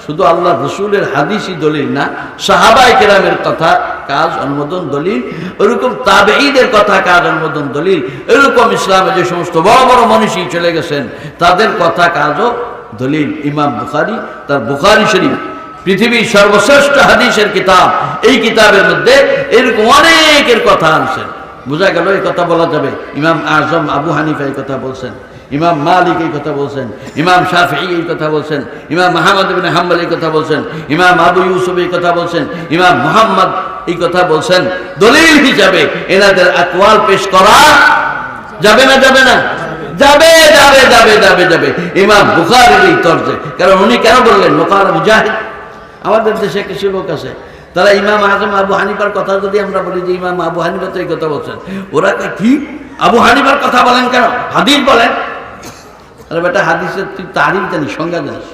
শুধু আল্লাহ রসুলের হাদিসই দলিল না, সাহাবায়ে কেরামের কথা কাজ অনুমোদন দলিল, ওরকম তাবেঈদের কথা কাজ অনুমোদন দলিল, এরকম ইসলামে যে সমস্ত বড় বড় মনীষী চলে গেছেন তাদের কথা কাজও দলিল। ইমাম বুখারী তার বুখারী শরীফ পৃথিবীর সর্বশ্রেষ্ঠ হাদিসের কিতাব, এই কিতাবের মধ্যে এরকম অনেকের কথা আনছেন। বোঝা গেল এই কথা বলা যাবে। ইমাম আজম আবু হানিফা এই কথা বলছেন, ইমাম মালিক এই কথা বলছেন, ইমাম শাফিঈ এই কথা বলছেন, ইমাম আহমদ ইবনে হাম্বল এই কথা বলছেন, ইমাম আবু ইউসুফ এই কথা বলছেন, ইমাম মুহাম্মদ এই কথা বলছেন। দলিল হিসাবে এনাদের আকওয়াল পেশ করা যাবে না? যাবে না? যাবে যাবে যাবে যাবে যাবে। ইমাম বুখারীর এই তর্জে, কারণ উনি কেন বললেন ওয়াকাল মুজাহিদ। আমাদের দেশে কিছু লোক আছে তারা ইমাম আজম আবু হানিফার কথা যদি আমরা বলি যে ইমাম আবু হানিফা তো এই কথা বলছেন, ওরা কি আবু হানিফার কথা বলেন কেন? হাদিস বলেন। আরে বেটা, হাদিসের তুই তারিফ জানিস, সংজ্ঞা জানিস?